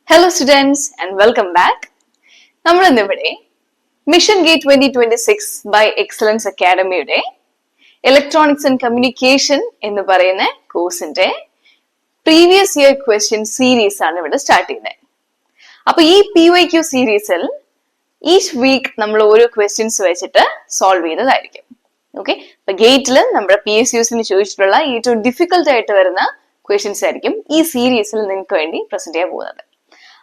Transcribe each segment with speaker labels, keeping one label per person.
Speaker 1: Hello students and welcome back. നമ്മൾ ഇന്നിവിടെ mission gate 2026 by excellence അക്കാഡമിയുടെ ഇലക്ട്രോണിക്സ് ആൻഡ് കമ്മ്യൂണിക്കേഷൻ എന്ന് പറയുന്ന കോഴ്സിന്റെ പ്രീവിയസ് ഇയർ ക്വസ്റ്റ്യൻ സീരീസ് ആണ് ഇവിടെ സ്റ്റാർട്ട് ചെയ്യുന്നത്. അപ്പൊ ഈ PYQ സീരീസിൽ ഈച്ച് വീക്ക് നമ്മൾ ഓരോ ക്വസ്റ്റ്യൻസ് വെച്ചിട്ട് സോൾവ് ചെയ്യുന്നതായിരിക്കും. ഓക്കെ, അപ്പൊ ഗേറ്റിൽ നമ്മുടെ PSUസിന് ചോദിച്ചിട്ടുള്ള ഏറ്റവും ഡിഫിക്കൽട്ട് ആയിട്ട് വരുന്ന ക്വസ്റ്റ്യൻസ് ആയിരിക്കും ഈ സീരീസിൽ നിങ്ങൾക്ക് വേണ്ടി പ്രസന്റ് ചെയ്യാൻ പോകുന്നത്.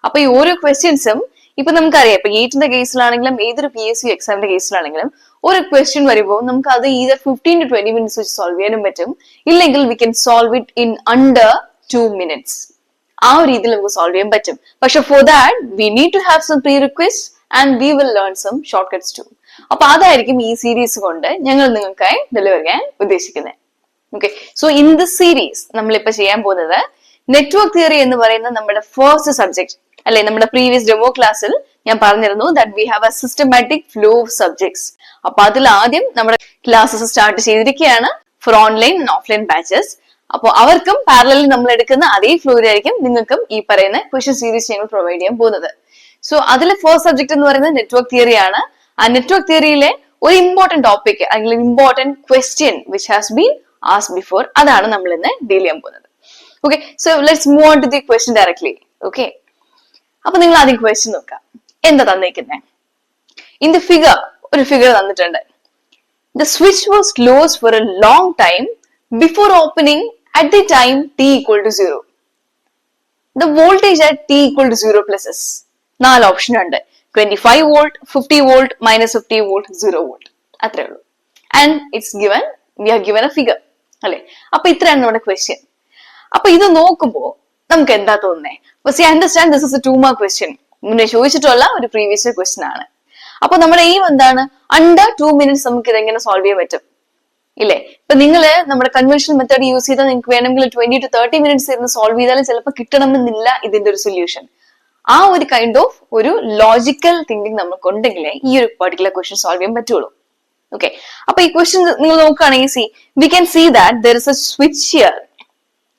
Speaker 1: അപ്പൊ ഈ ഓരോ ക്വസ്റ്റ്യൻസും ഇപ്പൊ നമുക്കറിയാം, ഇപ്പൊ ഗേറ്റിന്റെ കേസിലാണെങ്കിലും ഏതൊരു PSU എക്സാമിന്റെ കേസിലാണെങ്കിലും ഒരു ക്വസ്റ്റ്യൻ വരുമ്പോൾ നമുക്ക് അത് either 15 to 20 minutes വെച്ച് സോൾവ് ചെയ്യാനും പറ്റും, ഇല്ലെങ്കിൽ we can solve it in under 2 minutes. ആ ഒരു രീതിയിൽ നമുക്ക് സോൾവ് ചെയ്യാൻ പറ്റും. പക്ഷെ for that we need to have some pre request and we will learn some shortcuts to. അപ്പൊ അതായിരിക്കും ഈ സീരീസ് കൊണ്ട് ഞങ്ങൾ നിങ്ങൾക്കായി ഡെലിവർ ചെയ്യാൻ ഉദ്ദേശിക്കുന്നത്. Okay, so in this series നമ്മളിപ്പോ ചെയ്യാൻ പോകുന്നത് നെറ്റ്വർക്ക് തിയറി എന്ന് പറയുന്ന നമ്മുടെ ഫസ്റ്റ് സബ്ജക്ട് അല്ലെ. നമ്മുടെ പ്രീവിയസ് ഡെമോ ക്ലാസ്സിൽ ഞാൻ പറഞ്ഞിരുന്നു that we have A systematic flow of subjects. അപ്പൊ അതിൽ ആദ്യം നമ്മുടെ ക്ലാസ്സസ് സ്റ്റാർട്ട് ചെയ്തിരിക്കുകയാണ് for online and offline batches. അപ്പോൾ അവർക്കും പാരലലി നമ്മൾ എടുക്കുന്ന അതേ ഫ്ലോയിലായിരിക്കും നിങ്ങൾക്കും ഈ പറയുന്ന ക്വസ്റ്റ്യൻ സീരീസ് ഞങ്ങൾ പ്രൊവൈഡ് ചെയ്യാൻ പോകുന്നത്. സോ അതിലെ ഫസ്റ്റ് സബ്ജക്ട് എന്ന് പറയുന്നത് നെറ്റ്വർക്ക് തിയറി ആണ്. ആ നെറ്റ്വർക്ക് തിയറിയിലെ ഒരു ഇമ്പോർട്ടന്റ് ടോപ്പിക് അല്ലെങ്കിൽ important question which has been asked before, അതാണ് നമ്മൾ ഇന്ന് ഡീൽ ചെയ്യാൻ പോകുന്നത്. Okay, so let's move on to the question directly. Okay, അപ്പൊ നിങ്ങൾ ആദ്യം ക്വസ്റ്റ്യൻ നോക്കാം. എന്താ തന്നേക്കുന്നത്? ഇൻ ദി ഫിഗർ ഒരു ഫിഗർ തന്നിട്ടുണ്ട്. The switch was closed for a long time before opening at the time t equal to 0. The voltage at t equal to 0 plus s. 4 option ഉണ്ട്. 25 volt, 50 volt, -50 volt, 0 volt. അത്രേ ഉള്ളൂ. And it's given, we have given A figure അല്ലെ. അപ്പൊ ഇത്രയാണ് നമ്മുടെ question. അപ്പൊ ഇത് നോക്കുമ്പോ നമുക്ക് എന്താ തോന്നുന്നേ? C understand this is A 2 mark question. മുന്നേ ചോദിച്ചിട്ടുള്ള ഒരു പ്രീവിയസ് ക്വസ്റ്റ്യൻ ആണ്. അപ്പൊ നമ്മുടെ എയിം എന്താണ്? അണ്ടർ 2 minutes നമുക്ക് ഇതെങ്ങനെ സോൾവ് ചെയ്യാൻ പറ്റും ഇല്ലേ? ഇപ്പൊ നിങ്ങള് നമ്മുടെ കൺവെൻഷണൽ മെത്തേഡ് യൂസ് ചെയ്താൽ നിങ്ങൾക്ക് വേണമെങ്കിൽ 20 to 30 minutes ഇരുന്ന് സോൾവ് ചെയ്താലും ചിലപ്പോൾ കിട്ടണമെന്നില്ല ഇതിന്റെ ഒരു സൊല്യൂഷൻ. ആ ഒരു കൈൻഡ് ഓഫ് ഒരു ലോജിക്കൽ തിങ്കിങ് നമുക്ക് ഉണ്ടെങ്കിലേ ഈ ഒരു പെർട്ടിക്കുലർ ക്വസ്റ്റ്യൻ സോൾവ് ചെയ്യാൻ പറ്റുള്ളൂ. ഓക്കെ, അപ്പൊ ഈ ക്വസ്റ്റ്യൻ നിങ്ങൾ നോക്കുകയാണെങ്കിൽ we can see that there is a switch here.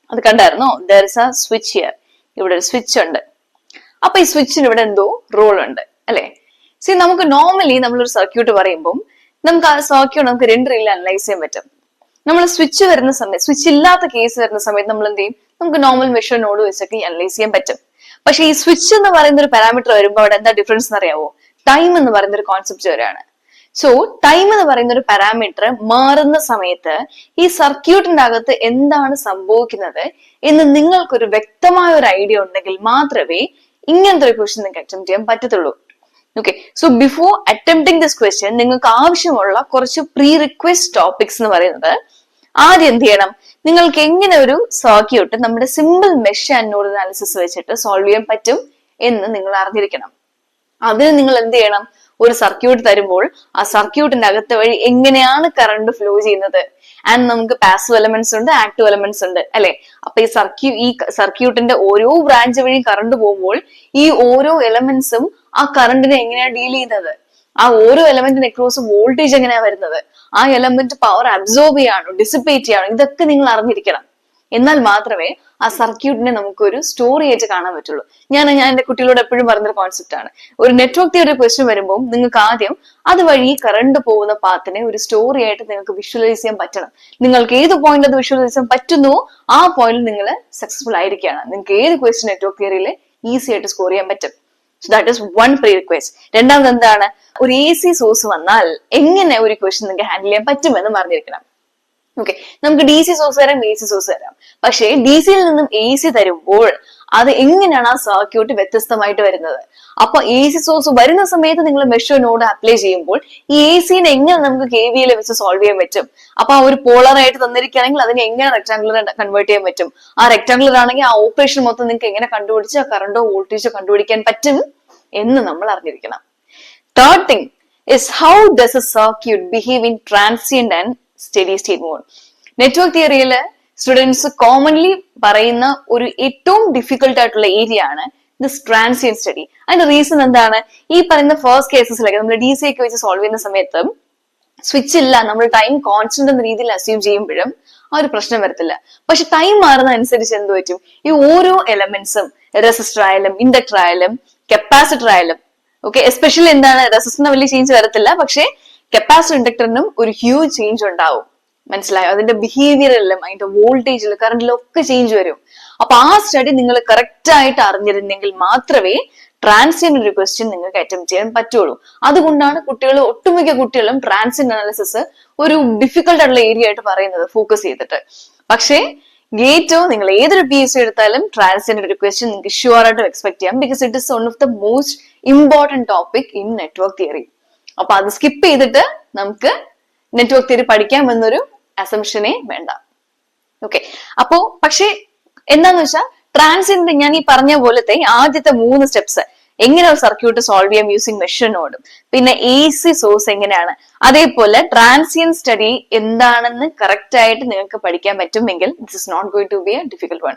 Speaker 1: അത് കണ്ടായിരുന്നോ? There is a switch here. ഇവിടെ ഒരു സ്വിച്ച് ഉണ്ട്. അപ്പൊ ഈ സ്വിച്ചിന് ഇവിടെ എന്തോ റോൾ ഉണ്ട് അല്ലെ. സി നമുക്ക് നോർമലി നമ്മളൊരു സർക്യൂട്ട് പറയുമ്പോൾ നമുക്ക് ആ സർക്യൂട്ട് നമുക്ക് 2 രീതിയിൽ അനലൈസ് ചെയ്യാൻ പറ്റും. നമ്മൾ സ്വിച്ച് വരുന്ന സമയത്ത്, സ്വിച്ച് ഇല്ലാത്ത കേസ് വരുന്ന സമയത്ത് നമ്മൾ എന്ത് ചെയ്യും? നമുക്ക് നോർമൽ മെഷർ നോഡ് വെച്ചൊക്കെ അനലൈസ് ചെയ്യാൻ പറ്റും. പക്ഷെ ഈ സ്വിച്ച് എന്ന് പറയുന്ന ഒരു പാരാമീറ്റർ വരുമ്പോൾ അവിടെ എന്താ ഡിഫറൻസ് എന്ന് അറിയാവോ? ടൈം എന്ന് പറയുന്ന ഒരു കോൺസെപ്റ്റ് വരെയാണ്. സോ ടൈം എന്ന് പറയുന്ന ഒരു പാരാമീറ്റർ മാറുന്ന സമയത്ത് ഈ സർക്യൂട്ടിന്റെ അകത്ത് എന്താണ് സംഭവിക്കുന്നത് എന്ന് നിങ്ങൾക്കൊരു വ്യക്തമായ ഒരു ഐഡിയ ഉണ്ടെങ്കിൽ മാത്രമേ ഇങ്ങനത്തെ ഒരു ക്വസ്റ്റ്യൻ നിങ്ങൾക്ക് അറ്റംപ്റ്റ് ചെയ്യാൻ പറ്റത്തുള്ളൂ. Okay, so before attempting this question നിങ്ങൾക്ക് ആവശ്യമുള്ള കുറച്ച് പ്രീ റിക്വസ്റ്റ് ടോപ്പിക്സ് എന്ന് പറയുന്നത്, ആദ്യം എന്ത് ചെയ്യണം? നിങ്ങൾക്ക് എങ്ങനെ ഒരു സർക്യൂട്ട് നമ്മുടെ simple mesh and node analysis വെച്ചിട്ട് സോൾവ് ചെയ്യാൻ പറ്റും എന്ന് നിങ്ങൾ അറിഞ്ഞിരിക്കണം. അതിന് നിങ്ങൾ എന്ത് ചെയ്യണം? ഒരു സർക്യൂട്ട് തരുമ്പോൾ ആ സർക്യൂട്ടിന്റെ അകത്ത് വഴി എങ്ങനെയാണ് കറണ്ട് ഫ്ലോ ചെയ്യുന്നത്. ആൻഡ് നമുക്ക് പാസീവ് എലമെന്റ്സ് ഉണ്ട്, ആക്റ്റീവ് എലമെന്റ്സ് ഉണ്ട് അല്ലെ. അപ്പൊ ഈ സർക്യൂട്ടിന്റെ ഓരോ ബ്രാഞ്ച് വഴി കറണ്ട് പോകുമ്പോൾ ഈ ഓരോ എലമെന്റ്സും ആ കറണ്ടിനെ എങ്ങനെയാണ് ഡീൽ ചെയ്യുന്നത്, ആ ഓരോ എലമെന്റിന് അക്രോസ് വോൾട്ടേജ് എങ്ങനെയാ വരുന്നത്, ആ എലമെന്റ് പവർ അബ്സോർബ് ചെയ്യാണോ ഡിസിപ്പേറ്റ് ചെയ്യാണോ, ഇതൊക്കെ നിങ്ങൾ അറിഞ്ഞിരിക്കണം. എന്നാൽ മാത്രമേ ആ സർക്യൂട്ടിനെ നമുക്കൊരു സ്റ്റോറി ആയിട്ട് കാണാൻ പറ്റുള്ളൂ. ഞാൻ എന്റെ കുട്ടികളോട് എപ്പോഴും പറഞ്ഞൊരു കോൺസെപ്റ്റ് ആണ്, ഒരു നെറ്റ്വർക്ക് തിയറി ക്വസ്റ്റ്യൻ വരുമ്പോൾ നിങ്ങൾക്ക് ആദ്യം അതുവഴി കറണ്ട് പോകുന്ന പാത്തിനെ ഒരു സ്റ്റോറി ആയിട്ട് നിങ്ങൾക്ക് വിഷ്വലൈസ് ചെയ്യാൻ പറ്റണം. നിങ്ങൾക്ക് ഏത് പോയിന്റ് അത് വിഷ്വലൈസ് ചെയ്യാൻ പറ്റുന്നുവോ ആ പോയിന്റിൽ നിങ്ങൾ സക്സസ്ഫുൾ ആയിരിക്കുകയാണ്. നിങ്ങൾക്ക് ഏത് ക്വസ്റ്റ്യൻ നെറ്റ്വർക്ക് തിയറിയിൽ ഈസി ആയിട്ട് സ്കോർ ചെയ്യാൻ പറ്റും. So that is one pre request. രണ്ടാമത് എന്താണ്? ഒരു AC സോഴ്സ് വന്നാൽ എങ്ങനെ ഒരു ക്വസ്റ്റ്യൻ നിങ്ങൾക്ക് ഹാൻഡിൽ ചെയ്യാൻ പറ്റുമെന്ന് അറിഞ്ഞിരിക്കണം. ഓക്കെ, നമുക്ക് DC സോഴ്സ് തരാം, AC സോഴ്സ് തരാം. പക്ഷേ DCയിൽ നിന്നും AC തരുമ്പോൾ അത് എങ്ങനെയാണ് ആ സർക്യൂട്ട് വ്യത്യസ്തമായിട്ട് വരുന്നത്? അപ്പൊ AC സോഴ്സ് വരുന്ന സമയത്ത് നിങ്ങൾ മെഷർ നോഡ് അപ്ലൈ ചെയ്യുമ്പോൾ ഈ ACനെ എങ്ങനെ നമുക്ക് KVL വെച്ച് സോൾവ് ചെയ്യാൻ പറ്റും? അപ്പൊ ആ ഒരു പോളർ ആയിട്ട് തന്നിരിക്കുകയാണെങ്കിൽ അതിനെ എങ്ങനെ റെക്ടാംഗുലർ കൺവേർട്ട് ചെയ്യാൻ പറ്റും? ആ റെക്ടാംഗുലർ ആണെങ്കിൽ ആ ഓപ്പറേഷൻ മൊത്തം നിങ്ങൾക്ക് എങ്ങനെ കണ്ടുപിടിച്ച് ആ കറണ്ടോ വോൾട്ടേജോ കണ്ടുപിടിക്കാൻ പറ്റും എന്ന് നമ്മൾ അറിഞ്ഞിരിക്കണം. Third thing is how does a circuit behave in transient and steady state mode. Network തിയറിയില് സ്റ്റുഡൻസ് കോമൺലി പറയുന്ന ഒരു ഏറ്റവും ഡിഫിക്കൽട്ട് ആയിട്ടുള്ള ഏരിയ ആണ് ദിസ് ട്രാൻസിയന്റ് സ്റ്റഡി. അതിന്റെ റീസൺ എന്താണ്? ഈ പറയുന്ന ഫസ്റ്റ് കേസസിലൊക്കെ നമ്മൾ DC ഒക്കെ വെച്ച് സോൾവ് ചെയ്യുന്ന സമയത്ത് സ്വിച്ച് ഇല്ല, നമ്മൾ ടൈം കോൺസ്റ്റന്റ് എന്ന രീതിയിൽ അസ്യൂം ചെയ്യുമ്പോഴും ആ ഒരു പ്രശ്നം വരത്തില്ല. പക്ഷെ ടൈം മാറുന്ന അനുസരിച്ച് എന്ത് പറ്റും, ഈ ഓരോ എലമെന്റ്സും റെസിസ്റ്റർ ആയാലും ഇൻഡക്ടർ ആയാലും കപ്പാസിറ്റർ ആയാലും ഓക്കെ, എസ്പെഷ്യലി എന്താണ് റെസിസ്റ്ററിന് വലിയ ചേഞ്ച് വരത്തില്ല, പക്ഷെ കപ്പാസിറ്റർ ഇൻഡക്ടറിനും ഒരു ഹ്യൂജ് ചേഞ്ച് ഉണ്ടാവും. മനസ്സിലായോ? അതിന്റെ ബിഹേവിയറിലും അതിന്റെ വോൾട്ടേജിലും കറണ്ടിലും ഒക്കെ ചേഞ്ച് വരും. അപ്പൊ ആ സ്റ്റഡി നിങ്ങൾ കറക്റ്റ് ആയിട്ട് അറിഞ്ഞിരുന്നെങ്കിൽ മാത്രമേ ട്രാൻസിയന്റ് ഒരു ക്വസ്റ്റ്യൻ നിങ്ങൾക്ക് അറ്റംപ്റ്റ് ചെയ്യാൻ പറ്റുള്ളൂ. അതുകൊണ്ടാണ് കുട്ടികൾ, ഒട്ടുമിക്ക കുട്ടികളും ട്രാൻസിയന്റ് അനാലിസിസ് ഒരു ഡിഫിക്കൽട്ട് ആയിട്ടുള്ള ഏരിയ ആയിട്ട് പറയുന്നത്, ഫോക്കസ് ചെയ്തിട്ട്. പക്ഷേ ഗേറ്റോ നിങ്ങൾ ഏതൊരു PSC എടുത്താലും ട്രാൻസിയന്റ് ഒരു ക്വസ്റ്റ്യൻ നിങ്ങൾക്ക് ഷുവർ ആയിട്ട് എക്സ്പെക്ട് ചെയ്യാം, because it is one of the most important topic in network theory. അപ്പൊ അത് സ്കിപ്പ് ചെയ്തിട്ട് നമുക്ക് നെറ്റ്വർക്ക് തിയറി പഠിക്കാമെന്നൊരു അസംഷനെ വേണ്ട. ഓക്കെ, അപ്പോ പക്ഷെ എന്താന്ന് വെച്ചാൽ ട്രാൻസിയന്റ് ഞാൻ ഈ പറഞ്ഞ പോലത്തെ ആദ്യത്തെ 3 സ്റ്റെപ്സ്, എങ്ങനെ ഒരു സർക്യൂട്ട് സോൾവ് ചെയ്യാം യൂസിങ് മെഷർ നോഡും, പിന്നെ AC സോഴ്സ് എങ്ങനെയാണ്, അതേപോലെ ട്രാൻസിയന്റ് സ്റ്റഡി എന്താണെന്ന് കറക്റ്റ് ആയിട്ട് നിങ്ങൾക്ക് പഠിക്കാൻ പറ്റുമെങ്കിൽ this is not going to be a difficult one.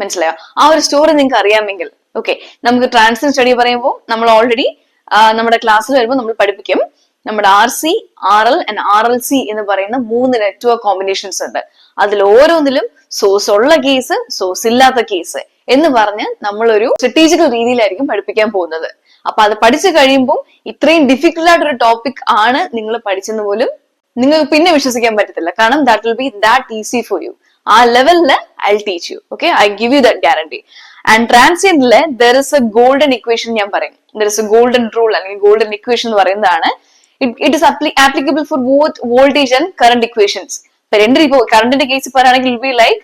Speaker 1: മനസ്സിലായോ? ആ ഒരു സ്റ്റോറി നിങ്ങൾക്ക് അറിയാമെങ്കിൽ ഓക്കെ. നമുക്ക് ട്രാൻസിയന്റ് സ്റ്റഡി പറയുമ്പോൾ നമ്മൾ ഓൾറെഡി നമ്മുടെ ക്ലാസ്സിൽ വരുമ്പോൾ നമ്മൾ പഠിപ്പിക്കും, നമ്മുടെ RC, RL ആൻഡ് RLC എന്ന് പറയുന്ന 3 നെറ്റ്വർക്ക് കോമ്പിനേഷൻസ് ഉണ്ട്. അതിൽ ഓരോന്നിലും സോഴ്സ് ഉള്ള കേസ്, സോഴ്സ് ഇല്ലാത്ത കേസ് എന്ന് പറഞ്ഞ് നമ്മളൊരു സ്ട്രാറ്റജിക്കൽ രീതിയിലായിരിക്കും പഠിപ്പിക്കാൻ പോകുന്നത്. അപ്പൊ അത് പഠിച്ചു കഴിയുമ്പോൾ ഇത്രയും ഡിഫിക്കൽട്ട് ആയിട്ടൊരു ടോപ്പിക് ആണ് നിങ്ങൾ പഠിച്ചെന്ന് പോലും നിങ്ങൾക്ക് പിന്നെ വിശ്വസിക്കാൻ പറ്റത്തില്ല. കാരണം that will be that easy for you. ആ ലെവലില് I will teach you. Okay, I give you that guarantee. And ട്രാൻസിയന്റില് there is a golden equation ഞാൻ പറയും. There is a golden rule അല്ലെങ്കിൽ ഗോൾഡൻ ഇക്വേഷൻ എന്ന് പറയുന്നതാണ്. It is applicable for both voltage and current equations. ഇപ്പൊ കറണ്ടിന്റെ case പറയുകയാണെങ്കിൽ will be like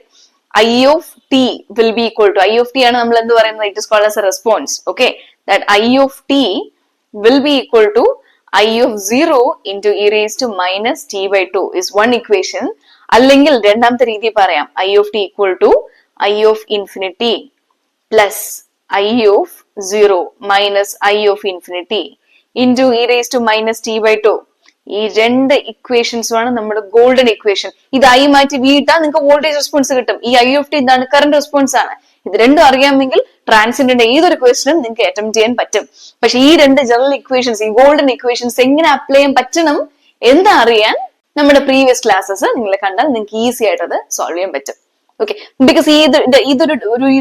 Speaker 1: I of t will be equal to, I of t ആണ് നമ്മൾ എന്ത് പറയുന്നത്, it is called as a response. Okay, that I of t will be equal to I of 0 into e raised to minus t by 2 is one equation. അല്ലെങ്കിൽ രണ്ടാമത്തെ രീതി പറയാം, I of t equal to I of infinity plus I of 0 minus I of infinity into e raised to minus t by 2. ഈ 2 ഇക്വേഷൻസുമാണ് നമ്മുടെ golden equation. ഇത് I മാറ്റി V ഇട്ടാൽ നിങ്ങൾക്ക് വോൾട്ടേജ് റെസ്പോൺസ് കിട്ടും. ഈ I of t എന്താണ്, current response ആണ്. ഇത് രണ്ടും അറിയാമെങ്കിൽ ട്രാൻസിയന്റിന്റെ ഏതൊരു ക്വസ്റ്റനും നിങ്ങൾക്ക് അറ്റംപ്റ്റ് ചെയ്യാൻ പറ്റും. പക്ഷെ ഈ 2 ജനറൽ ഇക്വേഷൻസ്, ഈ ഗോൾഡൻ ഇക്വേഷൻസ് എങ്ങനെ അപ്ലൈ ചെയ്യാൻ പറ്റണം എന്ന് അറിയാൻ നമ്മുടെ പ്രീവിയസ് ക്ലാസ്സസ് നിങ്ങൾ കണ്ടാൽ നിങ്ങൾക്ക് ഈസി ആയിട്ട് അത് സോൾവ് ചെയ്യാൻ പറ്റും. ഓക്കെ, ബിക്കോസ് ഇതൊരു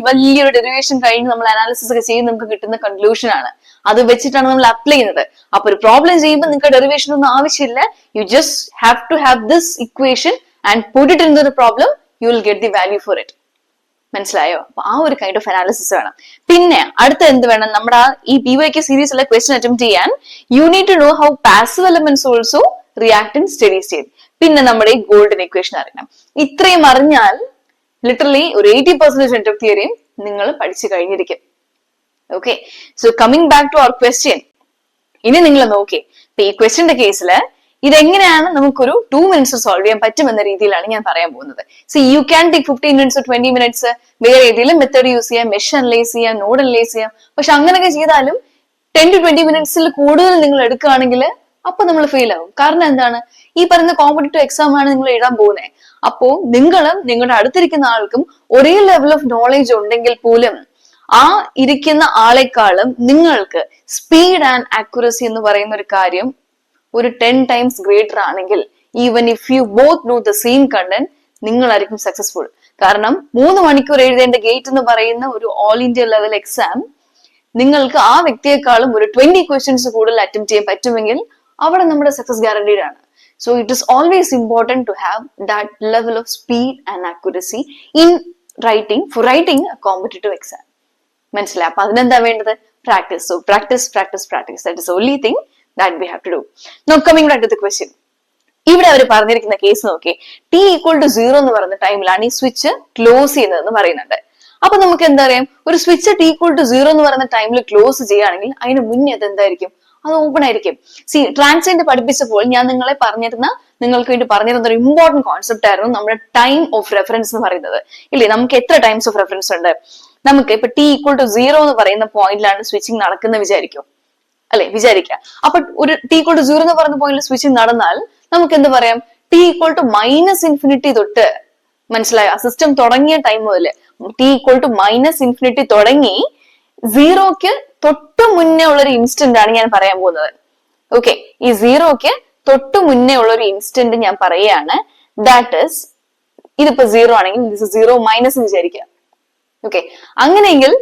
Speaker 1: വലിയൊരു ഡെറിവേഷൻ കഴിഞ്ഞ് നമ്മൾ അനാലിസിസ് ഒക്കെ ചെയ്ത് നമുക്ക് കിട്ടുന്ന കൺക്ലൂഷൻ ആണ്. അത് വെച്ചിട്ടാണ് നമ്മൾ അപ്ലൈ ചെയ്യുന്നത്. അപ്പൊ ഒരു പ്രോബ്ലം ചെയ്യുമ്പോൾ നിങ്ങൾക്ക് ഡെറിവേഷൻ ഒന്നും ആവശ്യമില്ല. You just have to have this equation and put it in the problem, you will get the value for it. മനസ്സിലായോ? അപ്പൊ ആ ഒരു കൈൻഡ് ഓഫ് അനാലിസിസ് വേണം. പിന്നെ അടുത്ത എന്ത് വേണം, നമ്മുടെ ഈ PYQ സീരീസിലെ ക്വസ്റ്റൻ അറ്റംപ്റ്റ് ചെയ്യാൻ you need to know how passive elements also react in steady state. പിന്നെ നമ്മുടെ ഈ ഗോൾഡൻ ഇക്വേഷൻ അറിയണം. ഇത്രയും അറിഞ്ഞാൽ ലിറ്ററലി ഒരു 80% നെറ്റ്വർക്ക് തിയറിയും നിങ്ങൾ പഠിച്ചു കഴിഞ്ഞിരിക്കും. Okay, so coming back to our question. ഇനി നിങ്ങൾ നോക്കി, ഇപ്പൊ ഈ ക്വസ്റ്റ്യന്റെ കേസില് ഇതെങ്ങനെയാണ് നമുക്കൊരു 2 minutes സോൾവ് ചെയ്യാൻ പറ്റുമെന്ന രീതിയിലാണ് ഞാൻ പറയാൻ പോകുന്നത്. So you can take 15 minutes 20 minutes വേറെ ഏതെങ്കിലും മെത്തേഡ് യൂസ് ചെയ്യാം, മെഷ് അനലൈസ് ചെയ്യാം, നോഡ് അനലൈസ് ചെയ്യാം. പക്ഷെ അങ്ങനെയൊക്കെ ചെയ്താലും 10 to 20 minutes കൂടുതൽ നിങ്ങൾ എടുക്കുകയാണെങ്കിൽ അപ്പൊ നമ്മൾ ഫെയിൽ ആവും. കാരണം എന്താണ്, ഈ പറയുന്ന കോമ്പറ്റീറ്റീവ് എക്സാം ആണ് നിങ്ങൾ എഴുതാൻ പോകുന്നത്. അപ്പോ നിങ്ങളും നിങ്ങളുടെ അടുത്തിരിക്കുന്ന ആൾക്കും ഒരേ ലെവൽ ഓഫ് നോളേജ് ഉണ്ടെങ്കിൽ പോലും ആ ഇരിക്കുന്ന ആളെക്കാളും നിങ്ങൾക്ക് സ്പീഡ് ആൻഡ് ആക്യുറസി എന്ന് പറയുന്ന ഒരു കാര്യം ഒരു 10 times ഗ്രേറ്റർ ആണെങ്കിൽ, even if you both know the same content, നിങ്ങളായിരിക്കും സക്സസ്ഫുൾ. കാരണം 3 മണിക്കൂർ എഴുതേണ്ട ഗേറ്റ് എന്ന് പറയുന്ന ഒരു ഓൾ ഇന്ത്യ ലെവൽ എക്സാം നിങ്ങൾക്ക് ആ വ്യക്തിയെക്കാളും ഒരു 20 questions കൂടുതൽ അറ്റംപ്റ്റ് ചെയ്യാൻ പറ്റുമെങ്കിൽ അവിടെ നമ്മുടെ സക്സസ് ഗ്യാരണ്ടീഡ് ആണ്. So it is always important to have that level of speed and accuracy in writing, for writing a competitive exam. മനസ്സിലായി? അപ്പൊ അതിനെന്താ വേണ്ടത്? Practice. So practice, practice, practice. That is the only thing that we have to do. Now coming back to the question. ഇവിടെ അവർ പറഞ്ഞിരിക്കുന്ന case നോക്കി, t equal to 0 എന്ന് പറയുന്ന ടൈമിലാണ് ഈ സ്വിച്ച് ക്ലോസ് ചെയ്യുന്നതെന്ന് പറയുന്നുണ്ട്. അപ്പൊ നമുക്ക് എന്താ അറിയാം, ഒരു സ്വിച്ച് t equal to 0 എന്ന് പറയുന്ന ടൈമിൽ ക്ലോസ് ചെയ്യുകയാണെങ്കിൽ അതിന് മുന്നേ അത് എന്തായിരിക്കും, അത് ഓപ്പൺ ആയിരിക്കും. സി ട്രാൻസിയന്റ് പഠിപ്പിച്ചപ്പോൾ ഞാൻ നിങ്ങൾക്ക് വേണ്ടി പറഞ്ഞിരുന്ന ഒരു ഇമ്പോർട്ടന്റ് കോൺസെപ്റ്റ് ആയിരുന്നു നമ്മുടെ ടൈം ഓഫ് റെഫറൻസ് എന്ന് പറയുന്നത്. ഇല്ലേ, നമുക്ക് എത്ര ടൈംസ് ഓഫ് റെഫറൻസ് ഉണ്ട്? നമുക്ക് ഇപ്പൊ t equal to 0 എന്ന് പറയുന്ന പോയിന്റിലാണ് സ്വിച്ചിങ് നടക്കുന്നത് വിചാരിക്കും, അല്ലെ? വിചാരിക്കുക. അപ്പൊ ഒരു t equal to 0 എന്ന് പറയുന്ന പോയിന്റിൽ സ്വിച്ചിങ് നടന്നാൽ നമുക്ക് എന്ത് പറയാം, t equal to -infinity തൊട്ട്, മനസ്സിലായോ, ആ സിസ്റ്റം തുടങ്ങിയ ടൈം മുതൽ t equal to -infinity തുടങ്ങി 0ക്ക് തൊട്ട് മുന്നേ ഉള്ളൊരു ഇൻസ്റ്റന്റ് ആണ് ഞാൻ പറയാൻ പോകുന്നത്. ഓക്കെ, ഈ 0ക്ക് തൊട്ട് മുന്നേ ഉള്ള ഒരു ഇൻസ്റ്റന്റ് ഞാൻ പറയുകയാണ്. ദാറ്റ് ഇസ് ഇതിപ്പോ 0 ആണെങ്കിൽ ദിസ് 0 മൈനസ് എന്ന് വിചാരിക്കുക. ഓക്കെ, അങ്ങനെയെങ്കിൽ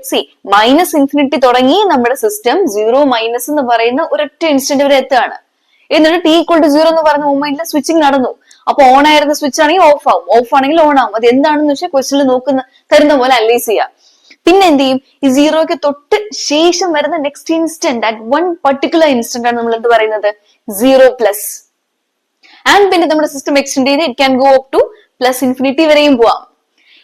Speaker 1: മൈനസ് ഇൻഫിനിറ്റി തുടങ്ങി നമ്മുടെ സിസ്റ്റം 0 മൈനസ് എന്ന് പറയുന്ന ഒരൊറ്റ ഇൻസ്റ്റന്റ് വരെ എത്തുകയാണ്. എന്നിട്ട് ടി ഈക്വൽ ടു 0 എന്ന് പറയുന്ന മൊമെന്റിൽ സ്വിച്ചിങ് നടന്നു. അപ്പൊ ഓൺ ആയിരുന്ന സ്വിച്ച് ആണെങ്കിൽ ഓഫ് ആവും, ഓഫ് ആണെങ്കിൽ ഓൺ ആവും. അത് എന്താണെന്ന് വെച്ചാൽ ക്വസ്റ്റിൽ തരുന്ന പോലെ അനലൈസ് ചെയ്യാം. പിന്നെ എന്ത് ചെയ്യും, ഈ 0ക്ക് തൊട്ട് ശേഷം വരുന്ന next instant, at one particular instant ആണ് നമ്മൾ എന്ത് പറയുന്നത്, 0+. ആൻഡ് പിന്നെ നമ്മുടെ സിസ്റ്റം എക്സ്റ്റെൻഡ് ചെയ്ത് it can go up two plus infinity വരെയും പോവാം.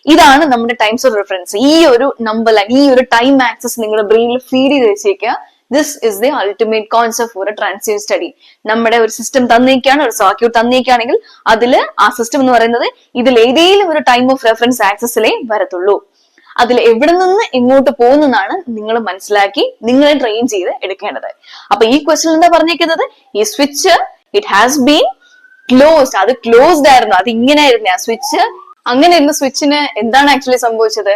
Speaker 1: ഇതാണ് നമ്മുടെ ടൈംസ് ഓഫ് റെഫറൻസ്. ഈ ഒരു നമ്പർ ലൈൻ, ഈ ഒരു ടൈം ആക്സസ് നിങ്ങളുടെ ബ്രെയിനിൽ ഫീഡ് ചെയ്ത് വെച്ചേക്കുക. This is the ultimate concept for a transient study. നമ്മുടെ ഒരു സിസ്റ്റം തന്നേക്കാണ്, ഒരു സർക്യൂട്ട് തന്നേക്കാണെങ്കിൽ അതില് ആ സിസ്റ്റം എന്ന് പറയുന്നത് ഇതിൽ ഏതെങ്കിലും ഒരു ടൈം ഓഫ് റെഫറൻസ് ആക്സസിലേ വരത്തുള്ളൂ. അതിൽ എവിടെ നിന്ന് എങ്ങോട്ട് പോകുന്നതാണ് നിങ്ങൾ മനസ്സിലാക്കി നിങ്ങളെ ട്രെയിൻ ചെയ്ത് എടുക്കേണ്ടത്. അപ്പൊ ഈ ക്വസ്റ്റ്യൻ എന്താ പറഞ്ഞേക്കുന്നത്, ഈ switch it has been closed, അത് ക്ലോസ്ഡ് ആയിരുന്നു, അത് ഇങ്ങനെ ആയിരുന്നു ആ സ്വിച്ച്. അങ്ങനെ ഇരുന്ന സ്വിച്ചിന് എന്താണ് ആക്ച്വലി സംഭവിച്ചത്,